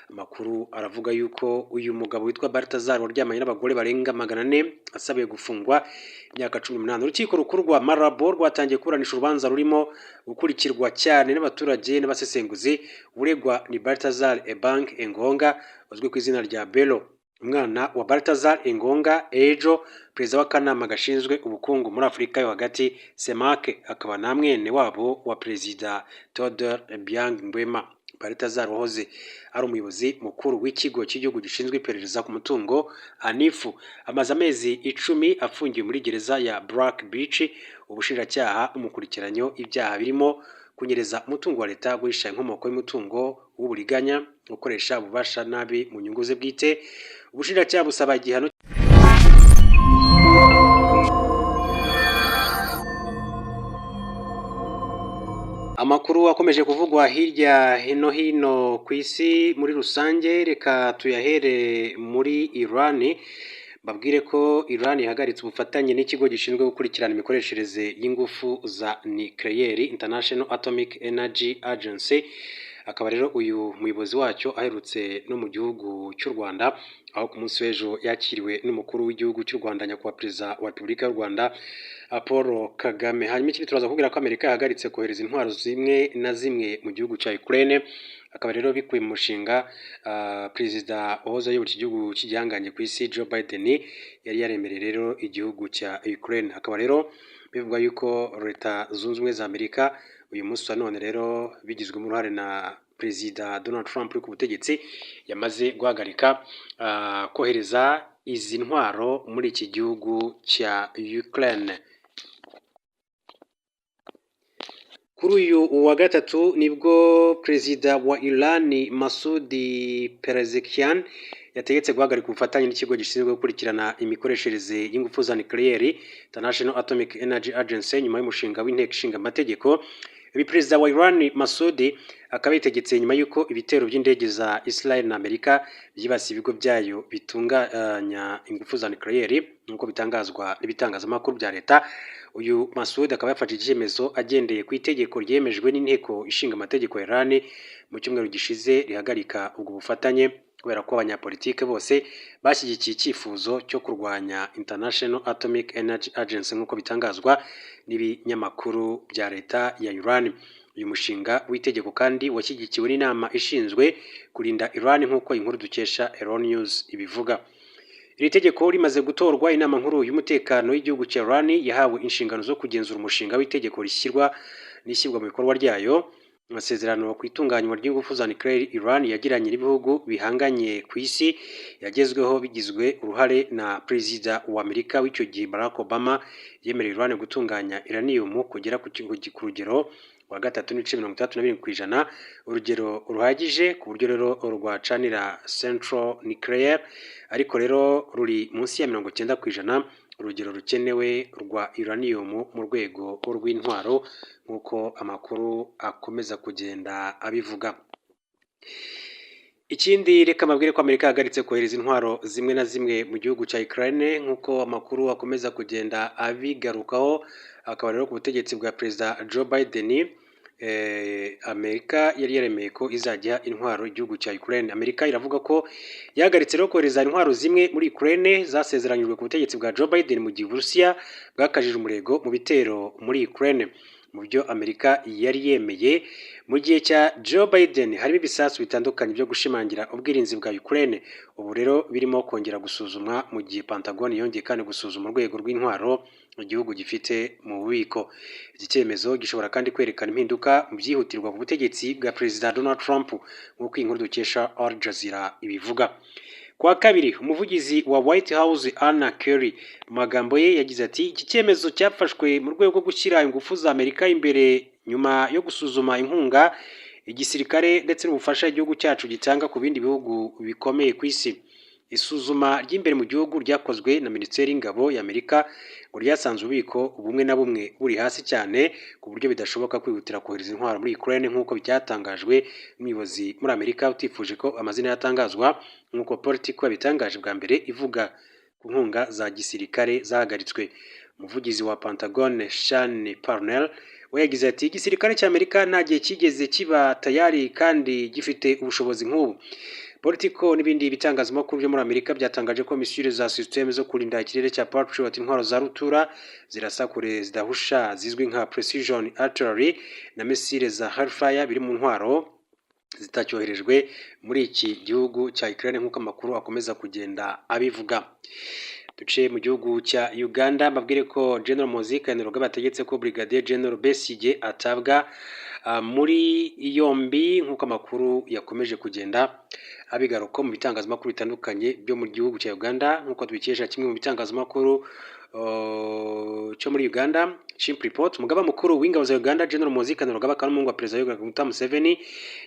Amakuru aravuga yuko uyu mugabo witwa Balthazar waryamanye n'abagore barenga 400 asabiye gufungwa imyaka 18. Urukiko rukuru rwa Malabo rwatangiye kuburanisha urubanza rurimo gukurikirwa cyane n'abaturage n'abasesenguzi. Uregwa ni Balthazar Ebang Engonga uzwi ku izina rya Bello, umwana wa Balthazar Engonga Ejo, perezida w'akanama gashinzwe ubukungu muri Afurika yo hagati CEMAC, akaba na mwene wabo wa perezida Theodore Obiang Nguema. Balthazar wahoze ari umuyobozi mukuru w'ikigo cy'igihugu gishinzwe iperereza ku mutungo ANIFU amaze amezi 10 afungiwe muri gereza ya Black Beach. Ubushinjacyaha umukurikiranyo ibyaha birimo kunyereza umutungo wa leta, guhisha inkomoko y'umutungo w'uburiganya, gukoresha ububasha nabi mu nyungu ze bwite. Ubushinjacyaha busaba igihano. Amakuru akomeje kuvugwa hirya hino ku isi muri rusange, reka tuyahere muri Iran. Babwire ko Iran ihagaritse ubufatanye n'ikigo gishinzwe gukurikirana imikoreshereze y'ingufu za nucleaire International Atomic Energy Agency. Akaba rero uyu muyobozi wacyo aherutse no mu gihugu cy'u Rwanda, aho ku munsi w'ejo yakiriwe n'umukuru w'igihugu cy'u Rwanda nyakubahwa perezida wa Repubulika y'u Rwanda Paul Kagame. Hanyuma ikindi turaza kubwira ko Amerika yahagaritse kohereza intwaro zimwe na zimwe mu gihugu cya Ukraine. Akaba rero bikuye mu mushinga perezida wahoze ayobora iki gihugu cy'igihanganye ku isi Joe Biden yari yaremereye rero igihugu cya Ukraine. Akaba rero bivugwa yuko Leta Zunze Ubumwe za Amerika uyu munsi wa none rero bigizwemo uruhare na perezida Donald Trump uri ku butegetsi, yamaze guhagarika kohereza izi ntwaro muri iki gihugu cya Ukraine. Kuri uyu wa gatatu nibwo perezida wa Iran Masoud Pezeshkian yategetse guhagarika ubufatanye n'ikigo gishinzwe gukurikirana imikoreshereze y'ingufu za nucleaire International Atomic Energy Agency nyuma y'umushinga w'inteko ishinga amategeko. Ibi perezida wa Iran Masoud akaba yitegetse nyuma y'uko ibitero by'indege za Israel na Amerika byibasiye ibigo byayo bitunganya ingufu za nucleaire nk'uko bitangazwa n'ibitangazamakuru bya leta. Uyu Masoud akaba yafashe icyemezo agendeye ku itegeko ryemejwe n'inteko ishinga amategeko ya Iran mu cyumweru gishize rihagarika ubwo bufatanye, kubera ko abanyapolitike bose bashyigikiye icyifuzo cyo kurwanya International Atomic Energy Agency nk'uko bitangazwa n'ibinyamakuru bya leta ya Iran. Uyu mushinga w'itegeko kandi washyigikiwe n'inama ishinzwe kurinda Iran nk'uko inkuru dukesha Euronews ibivuga. Iri tegeko rimaze gutorwa, inama nkuru y'umutekano y'igihugu cya Iran yahawe inshingano zo kugenzura umushinga w'itegeko rishyirwa mu bikorwa ryayo. Amasezerano ku itunganywa ry'ingufu za nucleaire Iran yagiranye n'ibihugu bihanganye ku isi yagezweho bigizwe uruhare na perezida wa Amerika w'icyo gihe Barack Obama, yemereye Iran gutunganya uranium kugera ku rugero wa 3.32%, urugero ruhagije ku buryo rero rwacanira central nuclear, ariko rero ruri munsi ya 90%, urugero rukenewe rwa uranium mu rwego rw'intwaro nk'uko amakuru akomeza kugenda abivuga. Ikindi reka mabwire ko Amerika yahagaritse kohereza intwaro zimwe na zimwe mu gihugu cya Ukraine nk'uko amakuru akomeza kugenda abigarukaho. Akaba rero ku butegetsi bwa perezida Joe Biden, Amerika yari yaremeye ko izajya intwaro igihugu cya Ukraine. Amerika iravuga ko yahagaritse rero kohereza intwaro zimwe muri Ukraine zasezeranyijwe ku butegetsi bwa Joe Biden mu gihe Uburusiya bwakajije umurego mu bitero muri Ukraine. Mu byo Amerika yari yemeye mu gihe cya Joe Biden harimo ibisasu bitandukanye byo gushimangira ubwirinzi bwa Ukraine, ubu rero birimo kongera gusuzumwa mu gihe Pentagon yongeye kandi gusuzuma urwego rw'intwaro igihugu gifite mu bubiko. Iki cyemezo gishobora kandi kwerekana impinduka mu byihutirwa ku butegetsi bwa perezida Donald Trump nk'uko inkuru dukesha Al Jazeera ibivuga. Kwa kabiri, umuvugizi wa White House Anna Kerry mu magambo ye yagize ati iki cyemezo cyafashwe mu rwego rwo gushyira ingufu za Amerika imbere nyuma yo gusuzuma inkunga igisirikare ndetse n'ubufasha igihugu cyacu gitanga ku bindi bihugu bikomeye ku isi. Isuzuma ry'imbere mu gihugu ryakozwe na Minisiteri y'Ingabo y'Amerika ngo ryasanze ububiko bumwe na bumwe buri hasi cyane ku buryo bidashoboka kwihutira kohereza intwaro muri Ukraine nk'uko byatangajwe n'umuyobozi muri Amerika utifuje ko amazina yatangazwa, nk'uko Politico yabitangaje bwa mbere ivuga ku nkunga za gisirikare zahagaritswe. Umuvugizi wa Pentagon Sean Parnell we yagize ati igisirikare cy'Amerika nta gihe kigeze kiba tayari kandi gifite ubushobozi nk'ubu. Politico n'ibindi bitangazamakuru byo muri Amerika byatangaje ko misile za systeme zo kurinda ikirere cya Patriot intwaro za rutura zirasa kure zidahusha zizwi nka precision artillery na misile za Hellfire biri mu ntwaro zitacyoherejwe muri iki gihugu cya Ukraine nk'uko amakuru akomeza kugenda abivuga. Duce mu gihugu cya Uganda mbabwire ko General Muhoozi Kainerugaba bategetse ko Brigadier General Besigye atabwa muri yombi nk'uko amakuru yakomeje kugenda abigaruka mu bitangazamakuru bitandukanye byo mu gihugu cya Uganda nk'uko tubikesha kimwe mu bitangazamakuru cyo muri Uganda Chimp Report. Umugaba mukuru w'ingabo za Uganda General Muhoozi Kainerugaba kandi umuhungu wa Perezida Yoweri Kaguta Museveni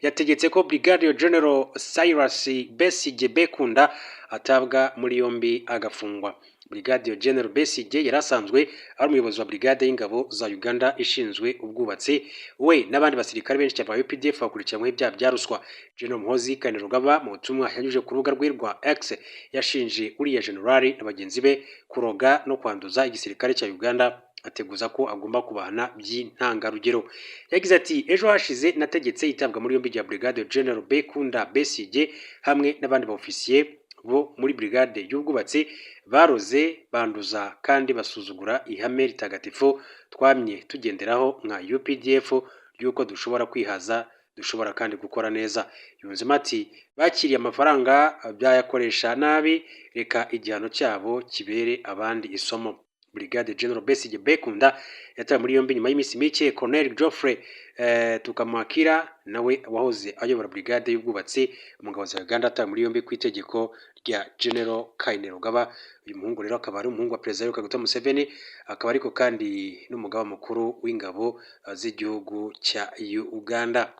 yategetse ko Brigadier General Cyrus Besigye Bekunda atabwa muri yombi agafungwa. Brigadier General Besigye yarasanzwe ari umuyobozi wa brigade y'ingabo za Uganda ishinzwe ubwubatsi, we n'abandi basirikare benshi cyane ba UPDF bakurikiranyweho ibyaha bya ruswa. General Muhoozi Kainerugaba mu butumwa yanyujije ku rubuga rwe rwa X yashinje uriya generali na bagenzi be kuroga no kwanduza igisirikare cya Uganda, ateguza ko agomba kubahana by'intangarugero. Yagize ati ejo hashize nategetse itabwa muri yombi rya Brigadier General Bekunda Besigye hamwe n'abandi baofisiye bo muri brigade y'ubwubatsi baroze banduza kandi basuzugura ihame ritagatifu twamye tugenderaho nka UPDF yuko dushobora kwihaza, dushobora kandi gukora neza. Yunzemo ati bakiriye amafaranga byayakoresha nabi, reka igihano cyabo kibere abandi isomo. Brigade General Besigye Bekunda yatawe muri yombi nyuma y'iminsi mike Colonel Geoffrey Tukamakira nawe wahoze ayobora brigade y'ubwubatsi mu ngabo za Uganda atawe muri yombi ku itegeko rya General Kainerugaba. Uyu muhungu rero akaba ari umuhungu wa Perezida Yoweri Kaguta Museveni, akaba ariko kandi n'umugaba mukuru w'ingabo z'igihugu cya Uganda.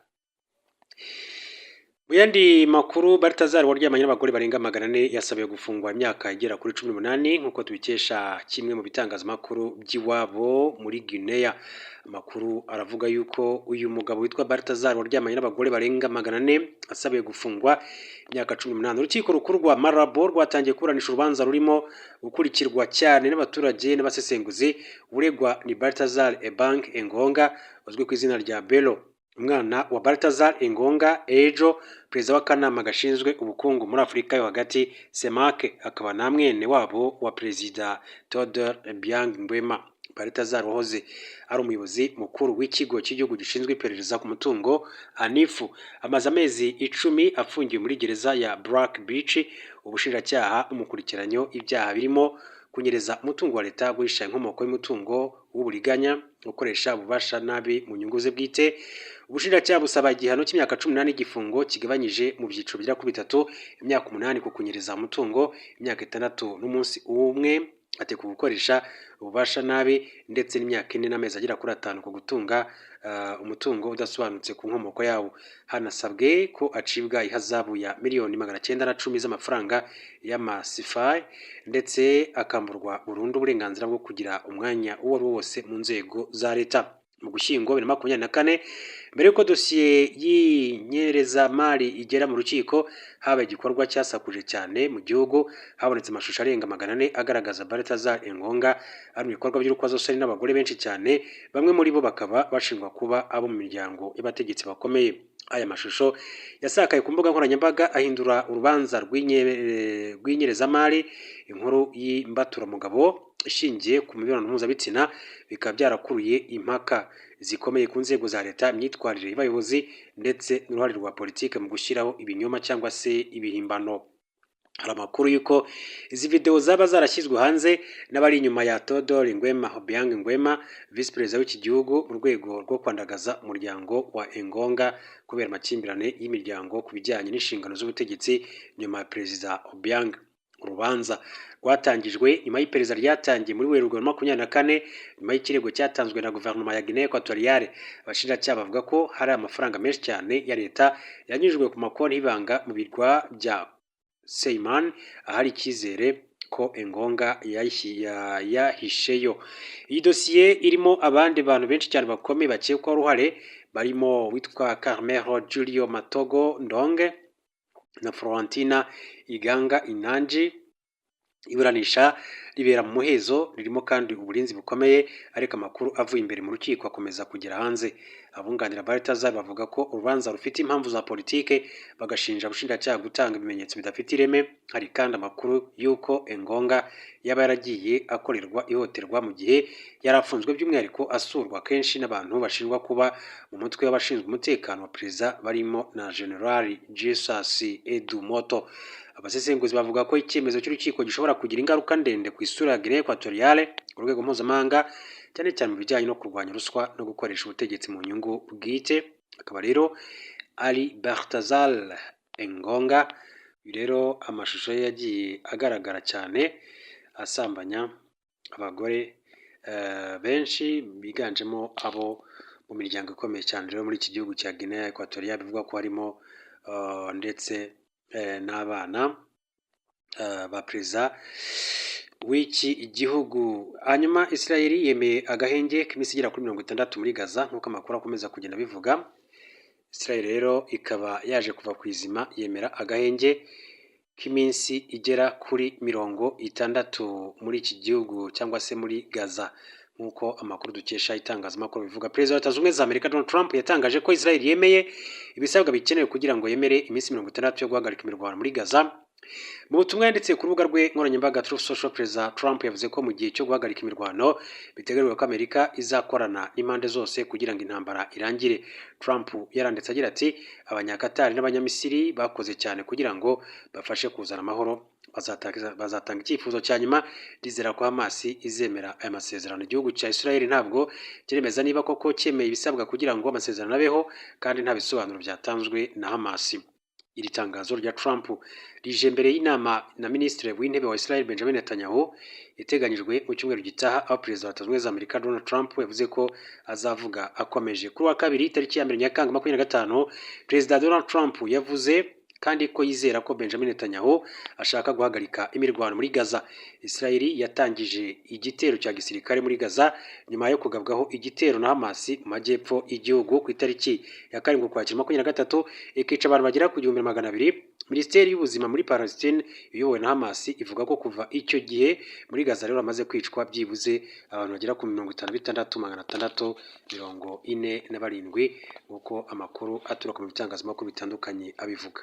Mu yandi makuru Balthazar waryamanye n'abagore barenga 400 yasabiye gufungwa imyaka igera kuri 18 nk'uko tubikesha kimwe mu bitangazamakuru by'iwabo muri Guinea. Amakuru aravuga yuko uyu mugabo witwa Balthazar waryamanye n'abagore barenga 400 asabiye gufungwa imyaka 18. Urukiko rukuru rwa Malabo rwatangiye kuburanisha urubanza rurimo gukurikirwa cyane n'abaturage n'abasesenguzi. Uregwa ni Balthazar Ebang Engonga uzwi ku izina rya Bello, umwana wa Balthazar Engonga Ejo, perezida w'akanama gashinzwe ubukungu muri Afurika yo hagati CEMAC, akaba na mwene wabo wa Perezida Todor Obiang Nguema. Balthazar wahoze ari umuyobozi mukuru w'ikigo cy'igihugu gishinzwe iperereza ku mutungo ANIFU amaze amezi 10 afungiwe muri gereza ya Black Beach. Ubushinjacyaha umukurikiranyo ibyaha birimo kunyereza umutungo wa leta, guhisha inkomoko y'umutungo w'uburiganya, gukoresha ububasha nabi mu nyungu ze bwite. Ubushinjacyaha busaba igihano cy'imyaka 18 igifungo kigabanyije mu byiciro bya kuri 3, imyaka 8 ku kunyereza umutungo, imyaka 6 n'umunsi umwe ateka gukoresha ububasha nabi, ndetse n'imyaka 4 n'amezi agera kuri 5 ku gutunga umutungo udasobanutse ku nkomoko yawo. Hanasabwe ko acibwa ihazabu ya miliyoni 910 z'amafaranga y'amasifari, ndetse akamburwa burundu uburenganzira bwo kugira umwanya uwo ari wo wose mu nzego za leta. Mu Gushyingo 2024 mbere yuko dosiye y'inyereza mari igera mu rukiko, haba igikorwa cyasakuje cyane mu gihugu. Habonetse amashusho arenga 400 agaragaza Balthazar Engonga ari mu bikorwa by'urukozasoni n'abagore benshi cyane, bamwe muri bo bakaba bashinjwa kuba abo mu miryango y'abategetsi bakomeye. Aya mashusho yasakaye ku mbuga nkoranyambaga ahindura urubanza rw'inyereza mari, inkuru y'imbaturaMugabo ishingiye ku mibonano mpuzabitsina, bikaba byarakuruye impaka zikomeye ku nzego za leta, imyitwarire y'abayobozi ndetse n'uruhare rwa politike mu gushyiraho ibinyoma cyangwa se ibihimbano. Hari amakuru yuko izi video zaba zarashyizwe hanze n'abari inyuma ya Todor Obiang Nguema, vice perezida w'iki gihugu, mu rwego rwo kwandagaza umuryango wa Engonga kubera amakimbirane y'imiryango ku bijyanye n'inshingano z'ubutegetsi nyuma ya Perezida Obiang. Urubanza rwatangijwe nyuma y'iperereza ryatangiye muri Werurwe 2024 nyuma y'ikirego cyatanzwe na guverinoma ya Guinea Equatoriale. Abashinjacyaha bavuga ko hari amafaranga menshi cyane ya leta yanyujijwe ku makonti y'ibanga mu birwa bya Seyman, ahari icyizere ko Engonga yahisheyo. Iyi dosiye irimo abandi bantu benshi cyane bakomeye bakekwaho uruhare, barimo witwa Carmelo Julio Matogo Ndonge na Florentina Iganga Inanji, iburanisha ribera mu muhezo ririmo kandi uburinzi bukomeye, ariko amakuru avuye imbere mu rukiko akomeza kugera hanze. Abunganira Balthazar bavuga ko urubanza rufite impamvu za politike, bagashinja ubushinjacyaha gutanga ibimenyetso bidafite ireme. Hari kandi amakuru y'uko Engonga yaba yaragiye akorerwa ihohoterwa mu gihe yari afunzwe, by'umwihariko asurwa kenshi n'abantu bashinjwa kuba mu mutwe w'abashinzwe umutekano wa perezida barimo na General Jesus Edumoto. Abasesenguzi bavuga ko icyemezo cy'urukiko gishobora kugira ingaruka ndende ku isura ya Guinea Equatoriale ku rwego mpuzamahanga, cyane cyane mu bijyanye no kurwanya ruswa no gukoresha ubutegetsi mu nyungu bwite. Akaba rero ari Balthazar Engonga. Rero amashusho ye yagiye agaragara cyane asambanya abagore benshi biganjemo abo mu miryango ikomeye cyane rero muri iki gihugu cya Guinea Equatoriale, bivugwa ko harimo ndetse n'abana ba perezida w'iki gihugu. Hanyuma Israel yemeye agahenge k'iminsi igera kuri 60 muri Gaza nk'uko amakuru akomeza kugenda bivuga. Israel rero ikaba yaje kuva ku izima yemera agahenge k'iminsi igera kuri 60 muri iki gihugu cyangwa se muri Gaza nk'uko amakuru dukesha itangazamakuru bivuga. Perezida wa Leta Zunze Ubumwe za Amerika Donald Trump yatangaje ko Israel yemeye ibisabwa bikenewe kugira ngo yemere iminsi 60 yo guhagarika imirwano muri Gaza. Mu butumwa yanditse ku rubuga rwe nkoranyambaga Truth Social, Perezida Trump yavuze ko mu gihe cyo guhagarika imirwano biteganyijwe ko Amerika izakorana n'impande zose kugira ngo intambara irangire. Trump yaranditse agira ati, abanyakatari n'abanyamisiri bakoze cyane kugira ngo bafashe kuzana amahoro, bazatanga icyifuzo cya nyuma. Ndizera ko Hamas izemera aya masezerano. Igihugu cya Israel ntabwo kiremeza niba koko cyemeye ibisabwa kugira ngo amasezerano abeho, kandi nta bisobanuro byatanzwe na Hamas. Iri tangazo rya Trump rije mbere y'inama na Minisitiri w'Intebe wa Israel Benjamin Netanyahu iteganyijwe mu cyumweru gitaha, aho Perezida wa Leta Zunze Ubumwe za Amerika Donald Trump yavuze ko azavuga akomeje. Kuri wa kabiri tariki ya 2 Nyakanga 2025, Perezida Donald Trump yavuze kandi ko yizera ko Benjamin Netanyahu ashaka guhagarika imirwano muri Gaza. Israel yatangije igitero cya gisirikare muri Gaza nyuma yo kugabwaho igitero na Hamas mu majyepfo y'igihugu ku itariki ya 7 Ukwakira 2023, ikica abantu bagera ku 200,000. Minisiteri y'ubuzima muri Palestine iyobowe na Hamas ivuga ko kuva icyo gihe muri Gaza rero bamaze kwicwa byibuze abantu bagera ku 56,647 nk'uko amakuru aturuka mu bitangazamakuru bitandukanye abivuga.